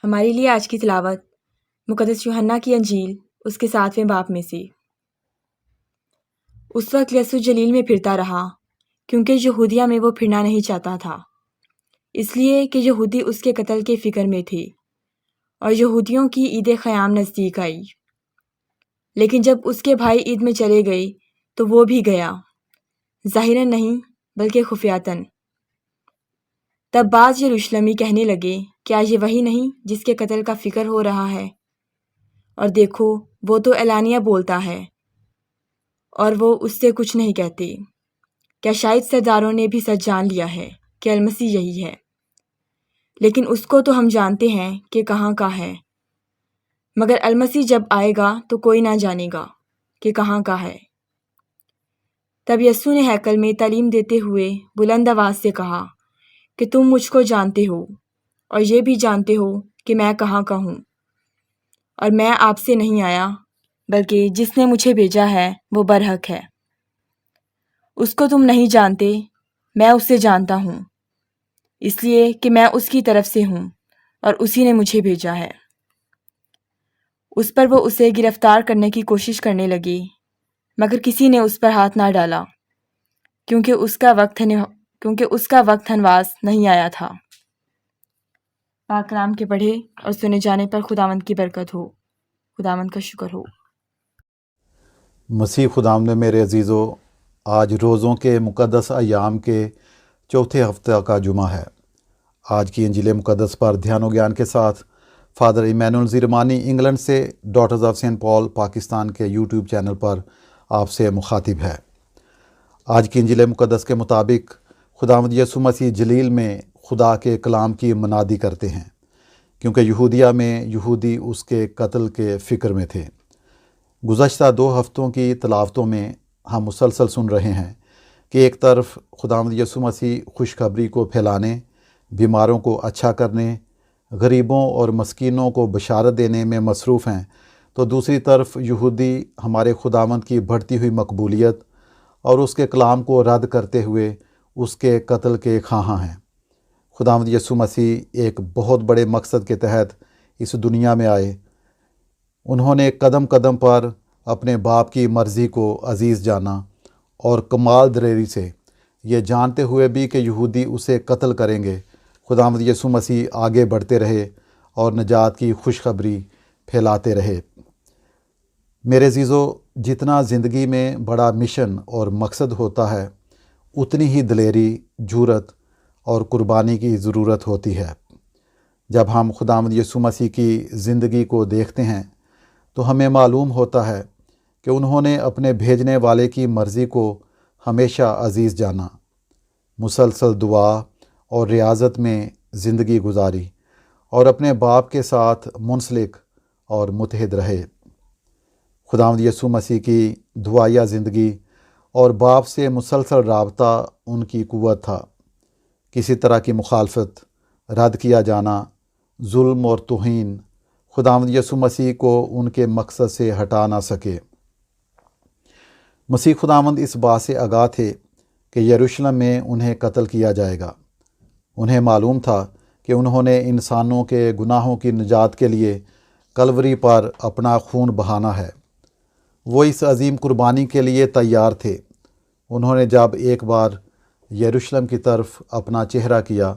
ہمارے لیے آج کی تلاوت مقدس یوحنا کی انجیل اس کے 7ویں باب میں سے۔ اس وقت یسوع جلیل میں پھرتا رہا کیونکہ یہودیہ میں وہ پھرنا نہیں چاہتا تھا، اس لیے کہ یہودی اس کے قتل کے فکر میں تھے اور یہودیوں کی عید خیام نزدیک آئی۔ لیکن جب اس کے بھائی عید میں چلے گئے تو وہ بھی گیا، ظاہراً نہیں بلکہ خفیاتاً۔ تب بعض یروشلمی کہنے لگے، کیا یہ وہی نہیں جس کے قتل کا فکر ہو رہا ہے؟ اور دیکھو وہ تو اعلانیہ بولتا ہے اور وہ اس سے کچھ نہیں کہتے۔ کیا شاید سرداروں نے بھی سچ جان لیا ہے کہ المسیح یہی ہے؟ لیکن اس کو تو ہم جانتے ہیں کہ کہاں کا ہے، مگر المسیح جب آئے گا تو کوئی نہ جانے گا کہ کہاں کا ہے۔ تب یسوع نے ہیکل میں تعلیم دیتے ہوئے بلند آواز سے کہا کہ تم مجھ کو جانتے ہو اور یہ بھی جانتے ہو کہ میں کہاں کا ہوں، اور میں آپ سے نہیں آیا بلکہ جس نے مجھے بھیجا ہے وہ برحق ہے۔ اس کو تم نہیں جانتے، میں اسے جانتا ہوں، اس لیے کہ میں اس کی طرف سے ہوں اور اسی نے مجھے بھیجا ہے۔ اس پر وہ اسے گرفتار کرنے کی کوشش کرنے لگے، مگر کسی نے اس پر ہاتھ نہ ڈالا کیونکہ اس کا وقت ہنواس نہیں آیا تھا۔ پاک کلام کے پڑھے اور سنے جانے پر خداوند کی برکت ہو۔ خداوند کا شکر ہو۔ مسیح خداوند میں میرے عزیزو، آج روزوں کے مقدس ایام کے چوتھے ہفتہ کا جمعہ ہے۔ آج کی انجیل مقدس پر دھیان و گیان کے ساتھ فادر ایمینول زیرمانی انگلینڈ سے ڈاٹرز آف سینٹ پال پاکستان کے یوٹیوب چینل پر آپ سے مخاطب ہے۔ آج کی انجیل مقدس کے مطابق خداوند یسوع مسیح جلیل میں خدا کے کلام کی منادی کرتے ہیں، کیونکہ یہودیہ میں یہودی اس کے قتل کے فکر میں تھے۔ گزشتہ 2 ہفتوں کی تلاوتوں میں ہم مسلسل سن رہے ہیں کہ ایک طرف خداوند یسوع مسیح خوشخبری کو پھیلانے، بیماروں کو اچھا کرنے، غریبوں اور مسکینوں کو بشارت دینے میں مصروف ہیں، تو دوسری طرف یہودی ہمارے خداوند کی بڑھتی ہوئی مقبولیت اور اس کے کلام کو رد کرتے ہوئے اس کے قتل کے خواہاں ہیں۔ خداوند یسوع مسیح ایک بہت بڑے مقصد کے تحت اس دنیا میں آئے۔ انہوں نے قدم قدم پر اپنے باپ کی مرضی کو عزیز جانا اور کمال دلیری سے، یہ جانتے ہوئے بھی کہ یہودی اسے قتل کریں گے، خداوند یسوع مسیح آگے بڑھتے رہے اور نجات کی خوشخبری پھیلاتے رہے۔ میرے عزیزو، جتنا زندگی میں بڑا مشن اور مقصد ہوتا ہے، اتنی ہی دلیری، جرأت اور قربانی کی ضرورت ہوتی ہے۔ جب ہم خداوند یسوع مسیح کی زندگی کو دیکھتے ہیں تو ہمیں معلوم ہوتا ہے کہ انہوں نے اپنے بھیجنے والے کی مرضی کو ہمیشہ عزیز جانا، مسلسل دعا اور ریاضت میں زندگی گزاری اور اپنے باپ کے ساتھ منسلک اور متحد رہے۔ خداوند یسوع مسیح کی دعائیہ زندگی اور باپ سے مسلسل رابطہ ان کی قوت تھا۔ کسی طرح کی مخالفت، رد کیا جانا، ظلم اور توہین خداوند یسوع مسیح کو ان کے مقصد سے ہٹا نہ سکے۔ مسیح خداوند اس بات سے آگاہ تھے کہ یروشلم میں انہیں قتل کیا جائے گا۔ انہیں معلوم تھا کہ انہوں نے انسانوں کے گناہوں کی نجات کے لیے کلوری پر اپنا خون بہانا ہے۔ وہ اس عظیم قربانی کے لیے تیار تھے۔ انہوں نے جب ایک بار یروشلم کی طرف اپنا چہرہ کیا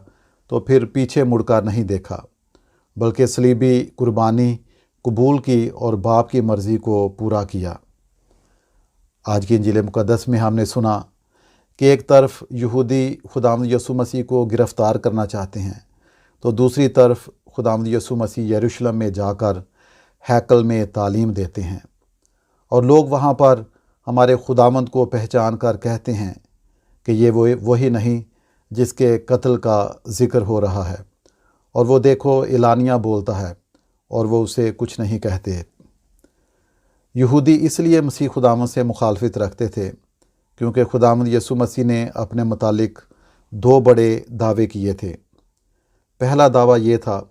تو پھر پیچھے مڑ کر نہیں دیکھا، بلکہ صلیبی قربانی قبول کی اور باپ کی مرضی کو پورا کیا۔ آج کی انجیل مقدس میں ہم نے سنا کہ ایک طرف یہودی خداوند یسوع مسیح کو گرفتار کرنا چاہتے ہیں، تو دوسری طرف خداوند یسوع مسیح یروشلم میں جا کر ہیکل میں تعلیم دیتے ہیں، اور لوگ وہاں پر ہمارے خداوند کو پہچان کر کہتے ہیں کہ یہ وہی نہیں جس کے قتل کا ذکر ہو رہا ہے، اور وہ دیکھو اعلانیہ بولتا ہے اور وہ اسے کچھ نہیں کہتے۔ یہودی اس لیے مسیح خداوند سے مخالفت رکھتے تھے کیونکہ خداوند یسوع مسیح نے اپنے متعلق 2 بڑے دعوے کیے تھے۔ پہلا دعویٰ یہ تھا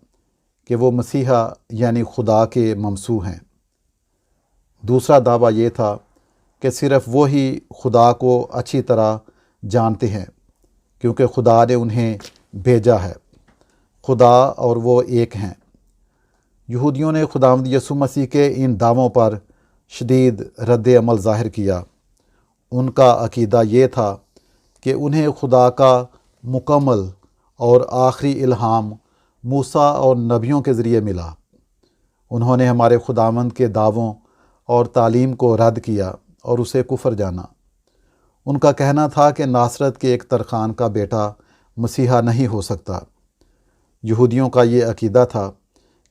کہ وہ مسیحا یعنی خدا کے ممسوح ہیں۔ دوسرا دعویٰ یہ تھا کہ صرف وہی خدا کو اچھی طرح جانتے ہیں کیونکہ خدا نے انہیں بھیجا ہے۔ خدا اور وہ ایک ہیں۔ یہودیوں نے خداوند یسوع مسیح کے ان دعووں پر شدید رد عمل ظاہر کیا۔ ان کا عقیدہ یہ تھا کہ انہیں خدا کا مکمل اور آخری الہام موسیٰ اور نبیوں کے ذریعے ملا۔ انہوں نے ہمارے خداوند کے دعووں اور تعلیم کو رد کیا اور اسے کفر جانا۔ ان کا کہنا تھا کہ ناصرت کے ایک ترخان کا بیٹا مسیحا نہیں ہو سکتا۔ یہودیوں کا یہ عقیدہ تھا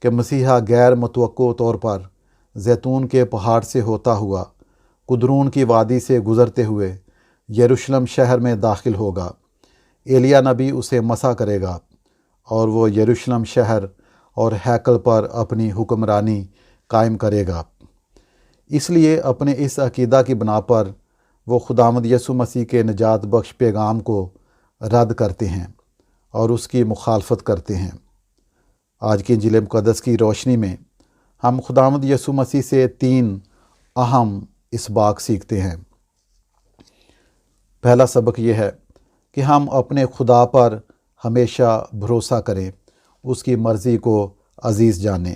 کہ مسیحا غیر متوقع طور پر زیتون کے پہاڑ سے ہوتا ہوا قدرون کی وادی سے گزرتے ہوئے یروشلم شہر میں داخل ہوگا۔ ایلیاہ نبی اسے مسح کرے گا اور وہ یروشلم شہر اور ہیکل پر اپنی حکمرانی قائم کرے گا۔ اس لیے اپنے اس عقیدہ کی بنا پر وہ خداوند یسوع مسیح کے نجات بخش پیغام کو رد کرتے ہیں اور اس کی مخالفت کرتے ہیں۔ آج کی انجیل مقدس کی روشنی میں ہم خداوند یسوع مسیح سے 3 اہم اسباق سیکھتے ہیں۔ پہلا سبق یہ ہے کہ ہم اپنے خدا پر ہمیشہ بھروسہ کریں، اس کی مرضی کو عزیز جانیں۔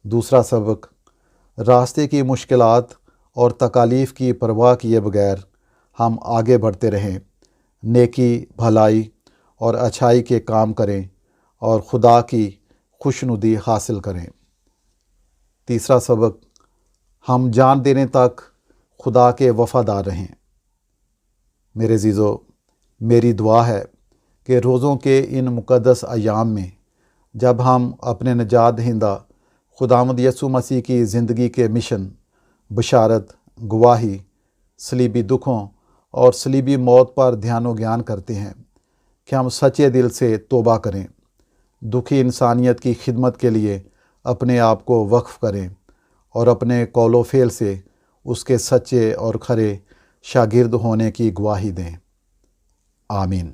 دوسرا سبق، راستے کی مشکلات اور تکالیف کی پرواہ کیے بغیر ہم آگے بڑھتے رہیں، نیکی، بھلائی اور اچھائی کے کام کریں اور خدا کی خوشنودی حاصل کریں۔ تیسرا سبق، ہم جان دینے تک خدا کے وفادار رہیں۔ میرے عزیزو، میری دعا ہے کہ روزوں کے ان مقدس ایام میں جب ہم اپنے نجات دہندہ خداوند یسوع مسیح کی زندگی کے مشن، بشارت، گواہی، صلیبی دکھوں اور صلیبی موت پر دھیان و گیان کرتے ہیں کہ ہم سچے دل سے توبہ کریں، دکھی انسانیت کی خدمت کے لیے اپنے آپ کو وقف کریں اور اپنے قول و فعل سے اس کے سچے اور کھرے شاگرد ہونے کی گواہی دیں۔ آمین۔